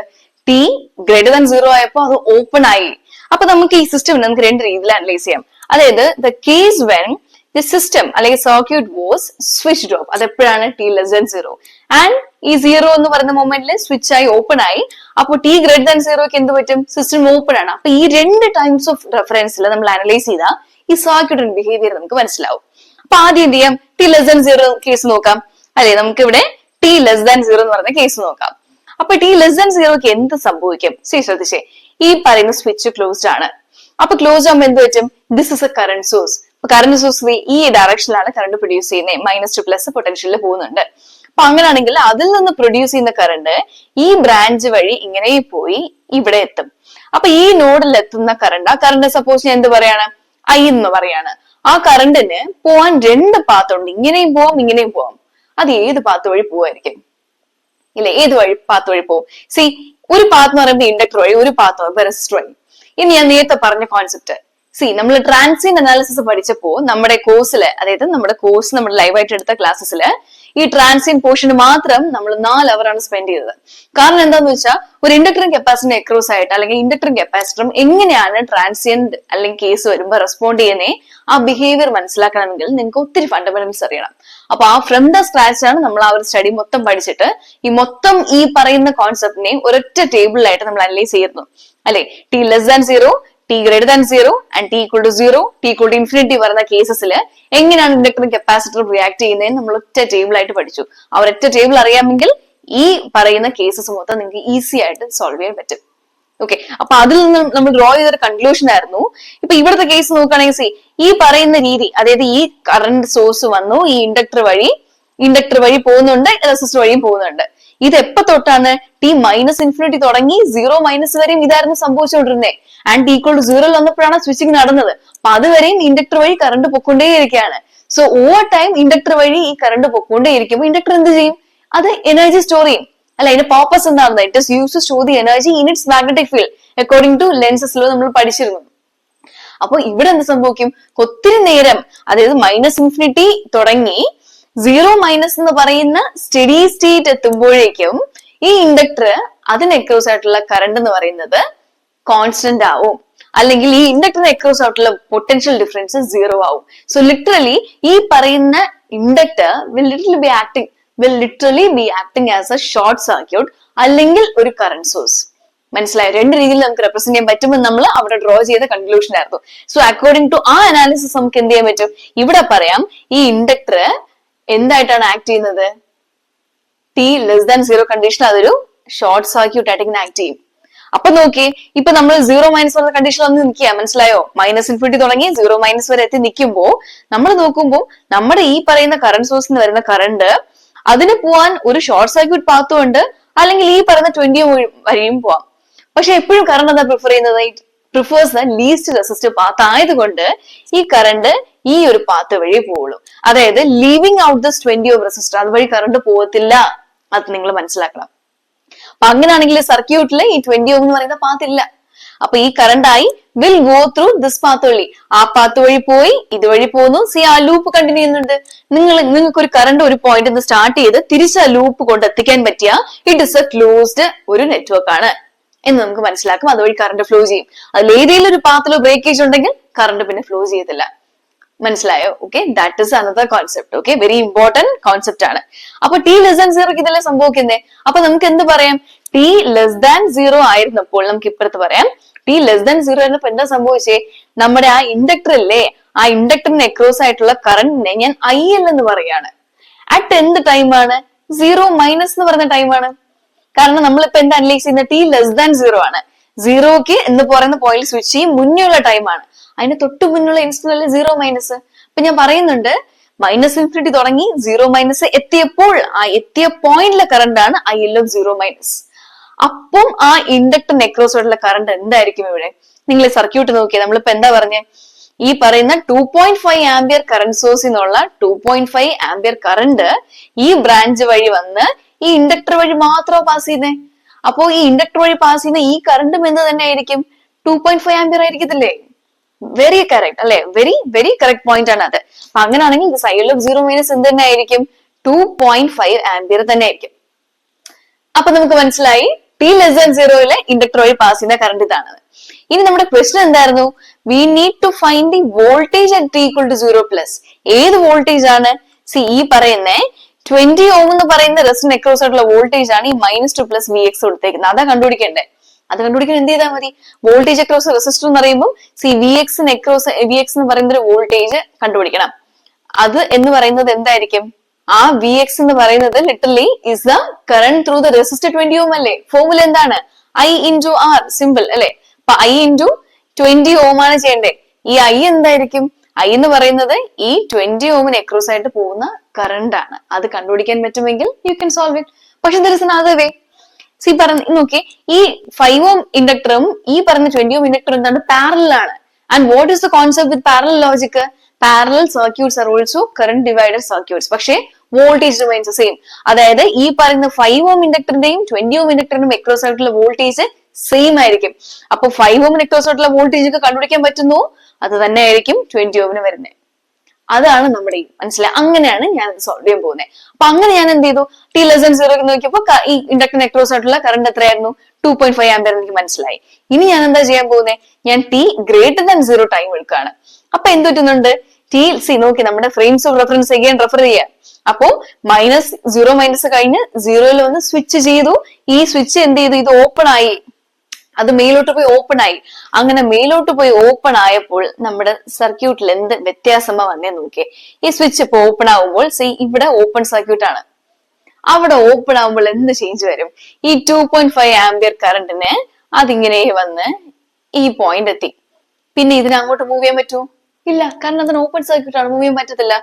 Speaker 1: ടി ഗ്രേറ്റർ ദാൻ 0 ആയപ്പോ അത് ഓപ്പൺ ആയി. അപ്പൊ നമുക്ക് ഈ സിസ്റ്റം നമുക്ക് രണ്ട് രീതിയിൽ അനലൈസ് ചെയ്യാം. അതായത് the case when the system അല്ലെങ്കിൽ സർക്യൂട്ട് വാസ് സ്വിച്ച്ഡ് ഓഫ്, അത് എപ്പോഴാണ് ടി ലെസ് ദാൻ 0 ആൻഡ് ഈ 0 എന്ന് പറയുന്ന മൊമെന്റിൽ സ്വിച്ച് ആയി ഓപ്പൺ ആയി. അപ്പൊ ടി ഗ്രേറ്റർ ദാൻ 0ക്ക് എന്ത് പറ്റും, സിസ്റ്റം ഓപ്പൺ ആണ്. അപ്പൊ ഈ രണ്ട് ടൈംസ് ഓഫ് റെഫറൻസിൽ നമ്മൾ അനലൈസ് ചെയ്താൽ ഈ സർക്യൂട്ടിന്റെ ബിഹേവിയർ നമുക്ക് മനസ്സിലാവും. അപ്പൊ ആദ്യം എന്ത് ചെയ്യാം, ടി ലെസ് ദാൻ 0 കേസ് നോക്കാം. അല്ലെ, നമുക്ക് ഇവിടെ ടി ലെസ് ദാൻ 0 എന്ന് പറയുന്ന കേസ് നോക്കാം. അപ്പൊ ടി ലെസ് ദാൻ 0ക്ക് എന്ത് സംഭവിക്കും, ശ്രദ്ധിച്ചേ. ഈ പറയുന്ന സ്വിച്ച് ക്ലോസ്ഡ് ആണ്. അപ്പൊ ക്ലോസ്ഡ് ആകുമ്പോൾ എന്ത് പറ്റും, this is A current source. Current source ഈ ഡയറക്ഷനിലാണ് കറണ്ട് പ്രൊഡ്യൂസ് ചെയ്യുന്നത്, മൈനസ് ടു പ്ലസ് പൊട്ടൻഷ്യലിൽ പോകുന്നുണ്ട്. അപ്പൊ അങ്ങനെയാണെങ്കിൽ അതിൽ നിന്ന് പ്രൊഡ്യൂസ് ചെയ്യുന്ന കറണ്ട് ഈ ബ്രാഞ്ച് വഴി ഇങ്ങനെ പോയി ഇവിടെ എത്തും. അപ്പൊ ഈ നോഡിൽ എത്തുന്ന കറണ്ട്, ആ കറണ്ട് സപ്പോസ് ഞാൻ എന്ത് പറയാണ്, ഐ എന്ന് പറയാണ്. ആ കറണ്ടിന് പോവാൻ രണ്ട് പാത്ത് ഉണ്ട്, ഇങ്ങനെയും പോവാം ഇങ്ങനെയും പോവാം. അത് ഏത് പാത്ത് വഴി പോവായിരിക്കും, ഇല്ല ഏത് പാത്ത് വഴി പോകും. ഒരു പാത്ത് എന്ന് പറയുമ്പോൾ ഇൻഡക്ടർ വഴി, ഒരു പാത്ത് പറയുമ്പോൾ റെസിസ്റ്റർ വഴി. ഇനി ഞാൻ നേരത്തെ പറഞ്ഞ കോൺസെപ്റ്റ്, നമ്മൾ ട്രാൻസിയന്റ് അനാലിസിസ് പഠിച്ചപ്പോ നമ്മുടെ കോഴ്സില്, അതായത് നമ്മുടെ കോഴ്സ് നമ്മൾ ലൈവായിട്ട് എടുത്ത ക്ലാസ്സസില് ഈ ട്രാൻസിയന്റ് പോർഷന് മാത്രം നമ്മൾ 4 അവറാണ് സ്പെൻഡ് ചെയ്തത്. കാരണം എന്താന്ന് വെച്ചാൽ ഒരു ഇൻഡക്ടറും കപ്പാസിറ്ററും എക്രോസ് ആയിട്ട്, അല്ലെങ്കിൽ ഇൻഡക്ടറും കപ്പാസിറ്ററും എങ്ങനെയാണ് ട്രാൻസിയന്റ് അല്ലെങ്കിൽ കേസ് വരുമ്പോൾ റെസ്പോണ്ട് ചെയ്യുന്നേ, ആ ബിഹേവിയർ മനസ്സിലാക്കണമെങ്കിൽ നിങ്ങൾക്ക് ഒത്തിരി ഫണ്ടമെന്റൽസ് അറിയണം. അപ്പൊ ആ ഫ്രം ദ സ്ക്രാച്ച് ആണ് നമ്മൾ ആ ഒരു സ്റ്റഡി മൊത്തം പഠിച്ചിട്ട് ഈ പറയുന്ന കോൺസെപ്റ്റിനെ ഒരൊറ്റ ടേബിളിലായിട്ട് നമ്മൾ അനലൈസ് ചെയ്യുന്നു. അല്ലെ, T less than 0, T greater than 0 and T equal to 0, T equal to infinity വരുന്ന കേസസിൽ എങ്ങനെയാണ് ഇൻഡക്ടറും കപ്പാസിറ്ററും റിയാക്ട് ചെയ്യുന്നതെന്ന് നമ്മൾ ഒറ്റ ടേബിൾ ആയിട്ട് പഠിച്ചു. ആ ഒരൊറ്റ ടേബിൾ അറിയാമെങ്കിൽ ഈ പറയുന്ന കേസസ് മൊത്തം നിങ്ങൾക്ക് ഈസി ആയിട്ട് സോൾവ് ചെയ്യാൻ പറ്റും. ഓക്കെ, അപ്പൊ അതിൽ നിന്ന് നമ്മൾ ഡ്രോ ചെയ്തൊരു കൺക്ലൂഷൻ ആയിരുന്നു. ഇപ്പൊ ഇവിടുത്തെ കേസ് നോക്കുകയാണെങ്കിൽ ഈ പറയുന്ന രീതി, അതായത് ഈ കറണ്ട് സോഴ്സ് വന്നു, ഈ ഇൻഡക്ടർ വഴി പോകുന്നുണ്ട്, റെസിസ്റ്റർ വഴിയും പോകുന്നുണ്ട്. ഇത് എപ്പോ തൊട്ടാണ്, ടി മൈനസ് ഇൻഫിനിറ്റി തുടങ്ങി 0 മൈനസ് വരെയും ഇതായിരുന്നു സംഭവിച്ചുകൊണ്ടിരുന്നത്. ആൻഡ് ടി ഈക്വൽ ടു 0 വന്നപ്പോഴാണ് സ്വിച്ചിങ് നടന്നത്. അപ്പൊ അതുവരെയും ഇൻഡക്ടർ വഴി കറണ്ട് പൊക്കൊണ്ടേയിരിക്കുകയാണ്. സോ ഓവർ ടൈം ഇൻഡക്ടർ വഴി ഈ കറണ്ട് പൊക്കൊണ്ടേയിരിക്കുമ്പോൾ ഇൻഡക്ടർ എന്ത് ചെയ്യും, അത് എനർജി സ്റ്റോർ ചെയ്യും. അല്ല, അതിന്റെ പർപ്പസ് എന്താണ്, it is use to store the energy in its magnetic field according to Lenz's law നമ്മൾ പഠിച്ചിരുന്നു. അപ്പൊ ഇവിടെ എന്ത് സംഭവിക്കും, ഒത്തിരി നേരം, അതായത് മൈനസ് ഇൻഫിനിറ്റി തുടങ്ങി 0 മൈനസ് എന്ന് പറയുന്ന സ്റ്റഡി സ്റ്റേറ്റ് എത്തുമ്പോഴേക്കും ഈ ഇൻഡക്ടർ അതിന് അക്രോസ് ആയിട്ടുള്ള കറണ്ട് എന്ന് പറയുന്നത് കോൺസ്റ്റന്റ് ആവും, അല്ലെങ്കിൽ ഈ ഇൻഡക്ടറിന് അക്രോസ് ആയിട്ടുള്ള പൊട്ടൻഷ്യൽ ഡിഫറൻസ് 0 ആവും. സോ ലിറ്ററലി ഈ പറയുന്ന inductor will literally B acting as A short circuit അല്ലെങ്കിൽ ഒരു കറന്റ് സോഴ്സ്. മനസ്സിലായോ? രണ്ട് രീതിയിൽ നമുക്ക് റെപ്രസെന്റ് ചെയ്യാൻ പറ്റുമെന്ന് നമ്മൾ അവിടെ ഡ്രോ ചെയ്ത കൺക്ലൂഷൻ ആയിരുന്നു. സോ അക്കോർഡിംഗ് ടു ആ അനാലിസിസ് നമുക്ക് എന്ത് ചെയ്യാൻ പറ്റും, ഇവിടെ പറയാം ഈ ഇൻഡക്ടർ എന്തായിട്ടാണ് ആക്ട് ചെയ്യുന്നത്, ടി ലെസ് ദാൻ 0 കണ്ടീഷൻ അതൊരു ഷോർട്ട് സർക്യൂട്ട് ആയിട്ട് ഇങ്ങനെ ആക്ട് ചെയ്യും. അപ്പൊ നോക്കി, ഇപ്പൊ നമ്മൾ 0 മൈനസ് വന്ന കണ്ടീഷൻ ഒന്ന് നിൽക്കുക, മനസ്സിലായോ? മൈനസ് ഇൻഫിനിറ്റി തുടങ്ങി 0 മൈനസ് വരെ എത്തി നിൽക്കുമ്പോ നമ്മൾ നോക്കുമ്പോൾ നമ്മുടെ ഈ പറയുന്ന കറണ്ട് സോഴ്സിൽ നിന്ന് വരുന്ന കറണ്ട് അതിന് പോവാൻ ഒരു ഷോർട്ട് സർക്യൂട്ട് പാത്തും ഉണ്ട്, അല്ലെങ്കിൽ ഈ പറയുന്ന 20 വരെയും പോവാം. പക്ഷെ എപ്പോഴും കറണ്ട് എന്താ പ്രിഫർ ചെയ്യുന്നത്, it prefers the least resistive path ആയതുകൊണ്ട് ഈ കറണ്ട് ഈ ഒരു പാത്ത് വഴി പോവുള്ളൂ. അതായത് leaving out this 20 ohm resistor, അതുവഴി കറണ്ട് പോകത്തില്ല. അത് നിങ്ങൾ മനസ്സിലാക്കണം. അപ്പൊ അങ്ങനെയാണെങ്കിൽ സർക്യൂട്ടിൽ ഈ 20 ഓം എന്ന് പറയുന്ന പാത്ത് ഇല്ല. അപ്പൊ ഈ കറണ്ട് ആയി will go through this path വഴി, ആ പാത്ത് വഴി പോയി ഇതുവഴി പോകുന്നു. ആ ലൂപ്പ് കണ്ടിന്യൂ ചെയ്യുന്നുണ്ട്. നിങ്ങൾക്ക് ഒരു കറണ്ട് ഒരു പോയിന്റ് നിന്ന് സ്റ്റാർട്ട് ചെയ്ത് തിരിച്ച് ആ ലൂപ്പ് കൊണ്ട് എത്തിക്കാൻ പറ്റിയ ഇറ്റ് ഇസ് എ ക്ലോസ്ഡ് ഒരു നെറ്റ്വർക്ക് ആണ് എന്ന് നമുക്ക് മനസ്സിലാക്കും. അതുവഴി കറണ്ട് ഫ്ലോ ചെയ്യും. അതിൽ ഏതെങ്കിലും ഒരു പാത്തിലോ ബ്രേക്കേജ് ഉണ്ടെങ്കിൽ കറണ്ട് പിന്നെ ഫ്ലോ ചെയ്യത്തില്ല. മനസ്സിലായോ? Okay, that is another concept. Okay, very important concept ആണ്. അപ്പൊ ടി ലെസ് ദാൻ സീറോക്ക് ഇതല്ലേ സംഭവിക്കുന്നേ. അപ്പൊ നമുക്ക് എന്ത് പറയാം? ടി ലെസ് ദാൻ സീറോ ആയിരുന്നപ്പോൾ നമുക്ക് ഇപ്പുറത്ത് പറയാം ടി ലെസ് ദാൻ സീറോ ആയിരുന്നപ്പോ എന്താ സംഭവിച്ചേ? നമ്മുടെ ആ ഇൻഡക്ടർ ഇല്ലേ, ആ ഇൻഡക്ടറിന് അക്രോസ് ആയിട്ടുള്ള കറന്റിനെ ഞാൻ ഐ എൽ എന്ന് പറയാണ്. അറ്റ് എന്ത് ടൈമാണ്? സീറോ മൈനസ് എന്ന് പറയുന്ന ടൈമാണ്. കാരണം നമ്മളിപ്പോ എന്താ അനലൈസ് ചെയ്യുന്ന? ടി ലെസ് ദാൻ സീറോ ആണ്. സീറോക്ക് എന്ന് പറയുന്ന പോയിന്റ് സ്വിച്ച് ചെയ്യും മുന്നേ ഉള്ള ടൈമാണ്. അതിന് തൊട്ട് മുന്നുള്ള ഇൻസ്റ്റന്റ് അല്ലേ സീറോ മൈനസ്. അപ്പൊ ഞാൻ പറയുന്നുണ്ട് മൈനസ് ഇൻഫിനിറ്റി തുടങ്ങി സീറോ മൈനസ് എത്തിയപ്പോൾ ആ എത്തിയ പോയിന്റിലെ കറണ്ട് ആണ് I L of zero minus. അപ്പം ആ ഇൻഡക്ടർ നെക്രോസ് ആയിട്ടുള്ള കറണ്ട് എന്തായിരിക്കും ഇവിടെ? നിങ്ങൾ സർക്യൂട്ട് നോക്കിയാൽ നമ്മളിപ്പോ എന്താ പറഞ്ഞേ? ഈ പറയുന്ന 2.5 ആംപിയർ കറണ്ട് സോഴ്സിൽ നിന്നുള്ള 2.5 ആംപിയർ കറണ്ട് ഈ ബ്രാഞ്ച് വഴി വന്ന് ഈ ഇൻഡക്ടർ വഴി മാത്രമോ പാസ് ചെയ്യുന്നേ. അപ്പോ ഈ ഇൻഡക്ടർ വഴി പാസ് ചെയ്യുന്ന ഈ കറണ്ടും എന്ത് തന്നെ ആയിരിക്കും? 2.5 ആംപിയർ ആയിരിക്കത്തില്ലേ? വെരി കറക്റ്റ് അല്ലെ? വെരി വെരി കറക്റ്റ് പോയിന്റ് ആണ് അത്. അപ്പൊ അങ്ങനെയാണെങ്കിൽ this I L of zero minus എന്ത് തന്നെ ആയിരിക്കും? 2.5 ആംപിയർ തന്നെ ആയിരിക്കും. അപ്പൊ നമുക്ക് മനസ്സിലായി ടി ലെസ് ദാൻ സീറോയിലെ ഇൻഡക്ടർ വഴി പാസ് ചെയ്യുന്ന കറണ്ട് ഇതാണ്. ഇനി നമ്മുടെ ക്വസ്റ്റൻ എന്തായിരുന്നു? We need to find the voltage at T equal to zero plus. ഏത് വോൾട്ടേജ് ആണ്? സി ഈ പറയുന്ന 20 ഓം എന്ന് പറയുന്ന റെസിസ്റ്റർ അക്രോസ് ആയിട്ടുള്ള വോൾട്ടേജ് ആണ് ഈ -2 പ്ലസ് വി എക്സ് കൊടുത്തേക്കുന്നത്. അതാ കണ്ടുപിടിക്കണ്ടേ. അത് കണ്ടുപിടിക്കാൻ എന്ത് ചെയ്താൽ മതി? വോൾട്ടേജ് അക്രോസ് റെസിസ്റ്റർ എന്ന് പറയുമ്പോൾ സി വി എക്സ് എന്ന് പറയുന്ന ഒരു വോൾട്ടേജ് കണ്ടുപിടിക്കണം. അത് എന്ന് പറയുന്നത് എന്തായിരിക്കും? ആ വി എക്സ് എന്ന് പറയുന്നത് literally is the current through the resistor 20 ഓം അല്ലേ? ഫോർമുല എന്താണ്? ഐ ഇൻറ്റു ആർ, സിമ്പിൾ അല്ലെ? അപ്പൊ ഐ ഇൻറ്റു 20 ഓം ആണ് ചെയ്യേണ്ടത്. ഈ ഐ എന്തായിരിക്കും? ഐ എന്ന് പറയുന്നത് ഈ 20 ഓമിന് അക്രോസ് ആയിട്ട് പോകുന്ന കറണ്ട് ആണ്. അത് കണ്ടുപിടിക്കാൻ പറ്റുമെങ്കിൽ യു ക്യാൻ സോൾവ് ഇറ്റ്. പക്ഷെ there is another way. C പറഞ്ഞ നോക്കി, ഈ 5 ഓം ഇൻഡക്ടറും ഈ പറഞ്ഞ 20 ഓം ഇൻഡക്ടറും എന്താണ്? പാരലൽ ആണ്. And what is the concept with parallel logic? Parallel circuits are also current divider circuits. പക്ഷേ വോൾട്ടേജ് റിമൈൻസ് സെയിം. അതായത് ഈ പറയുന്ന 5 ഓം ഇൻഡക്ടറിന്റെയും 20 ഓം ഇൻഡക്ടറിന്റെയും അക്രോസ് ആയിട്ടുള്ള വോൾട്ടേജ് സെയിം ആയിരിക്കും. അപ്പൊ 5 ഓമിന് അക്രോസ് ആയിട്ടുള്ള വോൾട്ടേജ് ഒക്കെ കണ്ടുപിടിക്കാൻ പറ്റുന്നു, അത് തന്നെ ആയിരിക്കും 20 ഓമിന് വരുന്നത്. അതാണ് നമ്മുടെ ഈ മനസ്സിലായി. അങ്ങനെയാണ് ഞാൻ ഇത് സോൾവ് ചെയ്യാൻ പോകുന്നത്. അപ്പൊ അങ്ങനെ ഞാൻ എന്ത് ചെയ്തു? ടി ലെസ് ദാൻ സീറോ നോക്കിയപ്പോ ഈ ഇൻഡക്ടറിന് അക്രോസ് ആയിട്ടുള്ള കറണ്ട് എത്രയായിരുന്നു? 2.5 ആംപിയർ എനിക്ക് മനസ്സിലായി. ഇനി ഞാൻ എന്താ ചെയ്യാൻ പോകുന്നത്? ഞാൻ T greater than zero time എടുക്കുകയാണ്. അപ്പൊ എന്ത് പറ്റുന്നുണ്ട്? ടി സി നോക്കി, നമ്മുടെ frames of reference again refer ചെയ്യാം. അപ്പോ സീറോ മൈനസ് കഴിഞ്ഞ് സീറോയിൽ വന്ന് സ്വിച്ച് ചെയ്തു. ഈ സ്വിച്ച് എന്ത് ചെയ്തു? ഇത് ഓപ്പൺ ആയി. അത് മേലോട്ട് പോയി ഓപ്പൺ ആയി. അങ്ങനെ മേലോട്ട് പോയി ഓപ്പൺ ആയപ്പോൾ നമ്മുടെ സർക്യൂട്ടിൽ എന്ത് വ്യത്യാസമാ വന്നേ നോക്കിയേ. ഈ സ്വിച്ച് ഇപ്പൊ ഓപ്പൺ ആവുമ്പോൾ ഇവിടെ ഓപ്പൺ സർക്യൂട്ട് ആണ്. അവിടെ ഓപ്പൺ ആവുമ്പോൾ എന്ത് ചേഞ്ച് വരും? ഈ 2.5 ആംപിയർ കറണ്ടിന് അതിങ്ങനെ വന്ന് ഈ പോയിന്റ് എത്തി. പിന്നെ ഇതിനെ അങ്ങോട്ട് മൂവ് ചെയ്യാൻ പറ്റുമോ? ഇല്ല, കാരണം അതിന് ഓപ്പൺ സർക്യൂട്ട് ആണ്, മൂവ് ചെയ്യാൻ പറ്റത്തില്ല.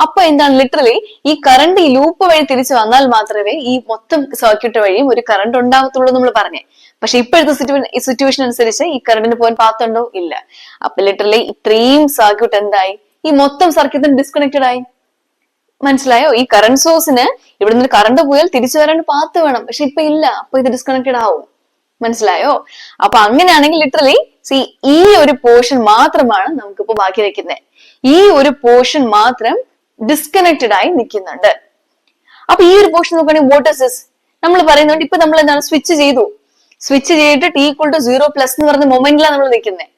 Speaker 1: അപ്പൊ എന്താണ്? ലിറ്ററലി ഈ കറണ്ട് ഈ ലൂപ്പ് വഴി തിരിച്ചു വന്നാൽ മാത്രമേ ഈ മൊത്തം സർക്യൂട്ട് വഴിയും ഒരു കറണ്ട് ഉണ്ടാവത്തുള്ളൂ നമ്മൾ പറഞ്ഞേ. പക്ഷെ ഇപ്പോഴത്തെ സിറ്റുവേഷൻ അനുസരിച്ച് ഈ കറണ്ടിന് പോകാൻ പാത്തുണ്ടോ? ഇല്ല. അപ്പൊ ലിറ്ററലി ഇത്രയും സർക്യൂട്ട് എന്തായി? ഈ മൊത്തം സർക്യൂട്ടിന് ഡിസ്കണക്റ്റഡ് ആയി. മനസ്സിലായോ? ഈ കറണ്ട് സോഴ്സിന് ഇവിടെ നിന്ന് കറണ്ട് പോയാൽ തിരിച്ചു വരാൻ പാത്ത് വേണം, പക്ഷെ ഇപ്പൊ ഇല്ല. അപ്പൊ ഇത് ഡിസ്കണക്റ്റഡ് ആവും. മനസ്സിലായോ? അപ്പൊ അങ്ങനെയാണെങ്കിൽ ലിറ്ററലി ഈ ഒരു പോർഷൻ മാത്രമാണ് നമുക്കിപ്പോ ബാക്കി വെക്കുന്നത്. ഈ ഒരു പോർഷൻ മാത്രം ഡിസ്കണക്റ്റഡ് ആയി നിൽക്കുന്നുണ്ട്. അപ്പൊ ഈ ഒരു പോർഷൻ നോക്കുകയാണെങ്കിൽ വാട്ട് ഇസ് ദിസ്? നമ്മൾ പറയുന്നുണ്ട് ഇപ്പൊ നമ്മൾ എന്താണ്? സ്വിച്ച് ചെയ്തു. സ്വിച്ച് ചെയ്തിട്ട് T equal to zero plus എന്ന് പറഞ്ഞ മൊമെന്റിലാണ് നമ്മൾ നിൽക്കുന്നത്.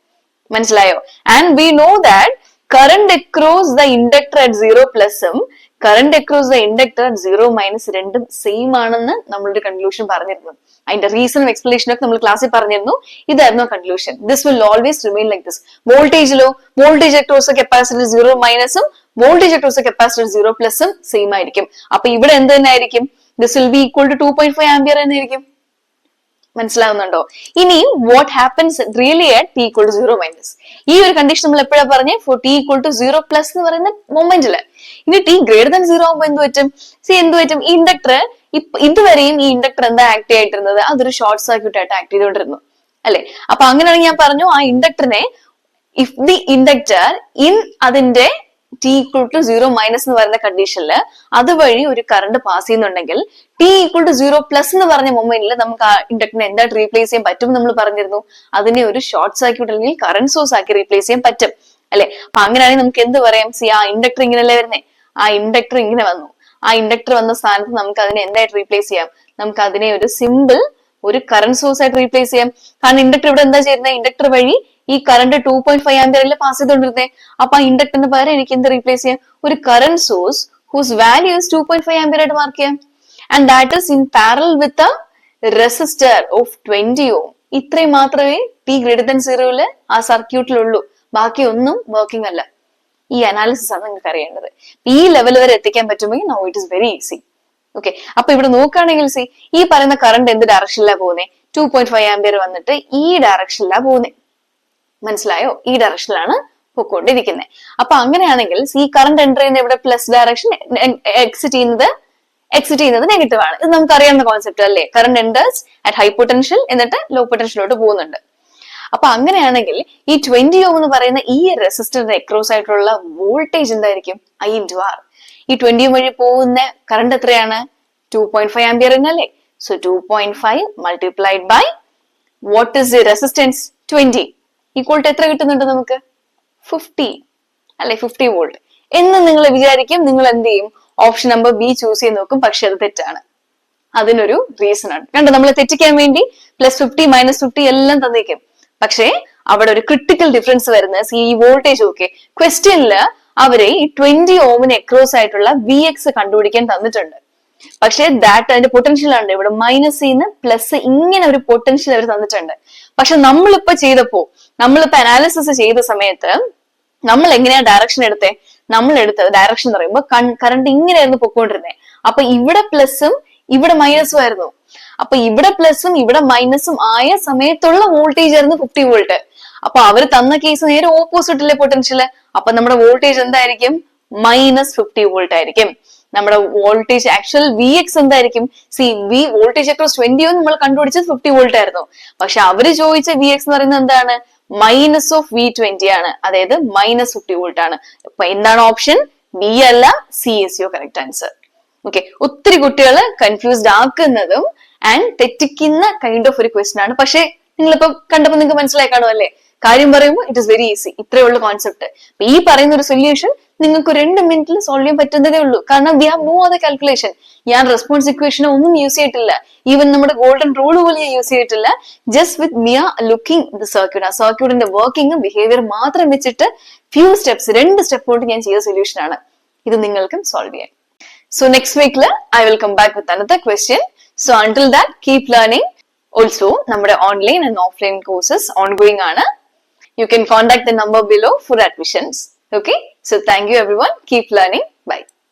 Speaker 1: മനസ്സിലായോ? And we know that current across the inductor at zero പ്ലസും current across the inductor at zero minus രണ്ടും സെയിം ആണെന്ന് നമ്മളൊരു കൺക്ലൂഷൻ പറഞ്ഞിരുന്നു. അതിന്റെ റീസണും എക്സ്പ്ലനേഷനും ഒക്കെ നമ്മൾ ക്ലാസ്സിൽ പറഞ്ഞിരുന്നു. ഇതായിരുന്നു conclusion. This will always remain like this. വോൾട്ടേജിലോ വോൾട്ടേജ് അക്രോസ് കപ്പാസിറ്റർ സീറോ മൈനസും വോൾട്ടേജ് അക്രോസ് കപ്പാസിറ്റർ സീറോ പ്ലസും സെയിം ആയിരിക്കും. അപ്പൊ ഇവിടെ എന്ത് തന്നെ ആയിരിക്കും? This will be equal to 2.5 ampere എന്നായിരിക്കും. മനസ്സിലാവുന്നുണ്ടോ? ഇനി what happens really at T equal to zero minus? ഈ ഒരു കണ്ടീഷൻ നമ്മൾ എപ്പോഴാ പറഞ്ഞേ? For T equal to zero plus എന്ന് പറയുന്ന മൊമെന്റില്. ഇനി ടി ഗ്രേറ്റർ ദാൻ സീറോ ആകുമ്പോൾ എന്ത് പറ്റും? എന്ത് പറ്റും? ഈ ഇൻഡക്ടർ ഇതുവരെയും ഈ ഇൻഡക്ടർ എന്താ ആക്ട് ചെയ്തിരുന്നത്? അതൊരു ഷോർട്ട് സർക്യൂട്ട് ആയിട്ട് ആക്ട് ചെയ്തുകൊണ്ടിരുന്നു അല്ലെ? അപ്പൊ അങ്ങനെയാണെങ്കിൽ ഞാൻ പറഞ്ഞു ആ ഇൻഡക്ടറിനെ ഇഫ് ദി ഇൻഡക്ടർ ഇൻ അതിന്റെ T equal to zero minus എന്ന് പറയുന്ന കണ്ടീഷനിൽ അതുവഴി ഒരു കറണ്ട് പാസ് ചെയ്യുന്നുണ്ടെങ്കിൽ T equal to zero plus എന്ന് പറഞ്ഞ മൊമെന്റിൽ നമുക്ക് ആ ഇൻഡക്ടറിനെ എന്തായിട്ട് റീപ്ലേസ് ചെയ്യാൻ പറ്റും നമ്മൾ പറഞ്ഞിരുന്നു? അതിനെ ഒരു ഷോർട്ട് സർക്യൂട്ട് അല്ലെങ്കിൽ കറണ്ട് സോഴ്സ് ആക്കി റീപ്ലേസ് ചെയ്യാൻ പറ്റും അല്ലെ? അപ്പൊ അങ്ങനെയാണെങ്കിൽ നമുക്ക് എന്ത് പറയാം? ആ ഇൻഡക്ടർ ഇങ്ങനെയല്ലേ വരുന്നേ? ആ ഇൻഡക്ടർ ഇങ്ങനെ വന്നു. ആ ഇൻഡക്ടർ വന്ന സ്ഥാനത്ത് നമുക്ക് അതിനെ എന്തായിട്ട് റീപ്ലേസ് ചെയ്യാം? നമുക്ക് അതിനെ ഒരു സിമ്പിൾ ഒരു കറണ്ട് സോഴ്സ് ആയിട്ട് റീപ്ലേസ് ചെയ്യാം. കാരണം ഇൻഡക്ടർ ഇവിടെ എന്താ ചെയ്യുന്നത്, ഇൻഡക്ടർ വഴി ഈ കറണ്ട് 2.5 ആംപിയറിൽ പാസ് ചെയ്തുകൊണ്ടിരുന്നത്. അപ്പൊ ആ ഇൻഡക്ടറിന് പകരം എനിക്ക് എന്ത് റീപ്ലേസ് ചെയ്യാം, ഒരു current source whose value is 2.5 ampere ആയിട്ട് മാർക്ക് ചെയ്യാം. And that is in parallel with a resistor of 20 ohm. ഇത്രയും മാത്രമേ T>0 ആ സർക്യൂട്ടിലുള്ളൂ. ബാക്കി ഒന്നും വർക്കിംഗ് അല്ല. ഈ അനാലിസിസ് ആണ് നിങ്ങൾക്ക് അറിയേണ്ടത്. ഈ ലെവൽ വരെ എത്തിക്കാൻ പറ്റുമെങ്കിൽ now it is very easy. Okay, അപ്പൊ ഇവിടെ നോക്കുകയാണെങ്കിൽ സി ഈ പറയുന്ന കറണ്ട് എന്ത് ഡയറക്ഷനിലാണ് പോകുന്നത്, 2.5 ആംപിയർ വന്നിട്ട് ഈ ഡയറക്ഷനിലാണ് പോകുന്നത്. മനസ്സിലായോ? ഈ ഡയറക്ഷനിലാണ് പോയിക്കൊണ്ടിരിക്കുന്നത്. അപ്പൊ അങ്ങനെയാണെങ്കിൽ ഈ കറണ്ട് എൻ്റർ ചെയ്യുന്ന ഇവിടെ പ്ലസ് ഡയറക്ഷൻ, എക്സിറ്റ് ചെയ്യുന്നത് നെഗറ്റീവ് ആണ്. ഇത് നമുക്ക് അറിയാവുന്ന കോൺസെപ്റ്റ് അല്ലേ. Current enters at high potential എന്നിട്ട് ലോ പൊട്ടൻഷ്യലോട്ട് പോകുന്നുണ്ട്. അപ്പൊ അങ്ങനെയാണെങ്കിൽ ഈ 20 ohm എന്ന് പറയുന്ന ഈ റെസിസ്റ്ററിന്റെ അക്രോസ് ആയിട്ടുള്ള വോൾട്ടേജ് എന്തായിരിക്കും, I/R. ഈ 20 ohm വഴി പോകുന്ന കറണ്ട് എത്രയാണ്, 2.5 ആംപിയർ അല്ലേ. So 2.5 multiplied by what is the resistance 20 equal to എത്ര കിട്ടുന്നുണ്ട് നമുക്ക്, 50 അല്ലെ, 50 വോൾട്ട് എന്ന് നിങ്ങൾ വിചാരിക്കും. നിങ്ങൾ എന്ത് ചെയ്യും, ഓപ്ഷൻ നമ്പർ ബി ചൂസ് ചെയ്ത് നോക്കും. പക്ഷെ അത് തെറ്റാണ്. അതിനൊരു റീസൺ ആണ്. കണ്ടോ, നമ്മൾ തെറ്റിക്കാൻ വേണ്ടി +50 -50 എല്ലാം തന്നേക്കും. പക്ഷേ അവിടെ ഒരു ക്രിട്ടിക്കൽ ഡിഫറൻസ് വരുന്നത് ഈ വോൾട്ടേജ്. ഓക്കെ, ക്വസ്റ്റ്യനില് അവരെ ഈ 20 ohmന് അക്രോസ് ആയിട്ടുള്ള VX കണ്ടുപിടിക്കാൻ തന്നിട്ടുണ്ട്. പക്ഷേ ദാറ്റ് അതിന്റെ പൊട്ടൻഷ്യൽ ആണ് ഇവിടെ മൈനസ് പ്ലസ് ഇങ്ങനെ ഒരു പൊട്ടൻഷ്യൽ അവർ തന്നിട്ടുണ്ട്. പക്ഷെ നമ്മളിപ്പോ അനാലിസിസ് ചെയ്ത സമയത്ത് നമ്മൾ എങ്ങനെയാ ഡയറക്ഷൻ എടുത്തേ, നമ്മൾ എടുത്ത ഡയറക്ഷൻ എന്ന് പറയുമ്പോൾ കറണ്ട് ഇങ്ങനെയായിരുന്നു പൊക്കോണ്ടിരുന്നത്. അപ്പൊ ഇവിടെ പ്ലസും ഇവിടെ മൈനസും ആയിരുന്നു. അപ്പൊ ഇവിടെ പ്ലസും ഇവിടെ മൈനസും ആയ സമയത്തുള്ള വോൾട്ടേജ് ആയിരുന്നു 50 വോൾട്ട്. അപ്പൊ അവർ തന്ന കേസ് നേരെ ഓപ്പോസിറ്റിലെ പൊട്ടൻഷ്യല്. അപ്പൊ നമ്മുടെ വോൾട്ടേജ് എന്തായിരിക്കും, -50 വോൾട്ട് ആയിരിക്കും. നമ്മുടെ വോൾട്ടേജ് ആക്ച്വൽ VX എന്തായിരിക്കും, വോൾട്ടേജ് അക്രോസ് 20 ohm നമ്മൾ കണ്ടുപിടിച്ചത് 50 വോൾട്ട് ആയിരുന്നു. പക്ഷെ അവര് ചോദിച്ച VX എന്ന് പറയുന്നത് എന്താണ്, -V20 ആണ്. അതായത് -50 വോൾട്ട് ആണ്. അപ്പൊ എന്താണ് ഓപ്ഷൻ ബി അല്ല, C is your correct answer. Okay, ഒത്തിരി കുട്ടികൾ കൺഫ്യൂസ്ഡ് ആക്കുന്നതും ആൻഡ് തെറ്റിക്കുന്ന കൈൻഡ് ഓഫ് ഒരു ക്വസ്റ്റൻ ആണ്. പക്ഷെ നിങ്ങളിപ്പോ കണ്ടപ്പോ നിങ്ങൾക്ക് മനസ്സിലായി കാണും അല്ലേ. കാര്യം പറയുമ്പോൾ ഇറ്റ് ഇസ് വെരി ഈസി. ഇത്രയേ ഉള്ളൂ കോൺസെപ്റ്റ്. ഈ പറയുന്ന ഒരു സൊല്യൂഷൻ നിങ്ങൾക്ക് 2 മിനിറ്റിൽ സോൾവ് ചെയ്യാൻ പറ്റുന്നതേ ഉള്ളൂ. കാരണം we have no other calculation. ഞാൻ റെസ്പോൺസ് ഇക്വേഷനോ ഒന്നും യൂസ് ചെയ്തിട്ടില്ല. ഈവൻ നമ്മുടെ ഗോൾഡൻ റൂൾ പോലും ഞാൻ യൂസ് ചെയ്തിട്ടില്ല. Just with mere looking the circuit, ആ സർക്യൂട്ടിന്റെ വർക്കിംഗും ബിഹേവിയർ മാത്രം വെച്ചിട്ട് 2 സ്റ്റെപ്പ് കൊണ്ട് ഞാൻ ചെയ്ത സൊല്യൂഷൻ ആണ്. ഇത് നിങ്ങൾക്കും സോൾവ് ചെയ്യാം. So next week I will come back with another question. So until that, keep learning. Also, നമ്മുടെ online and offline courses ongoing ആണ്. You can contact the number below for admissions. Okay? So thank you everyone. Keep learning.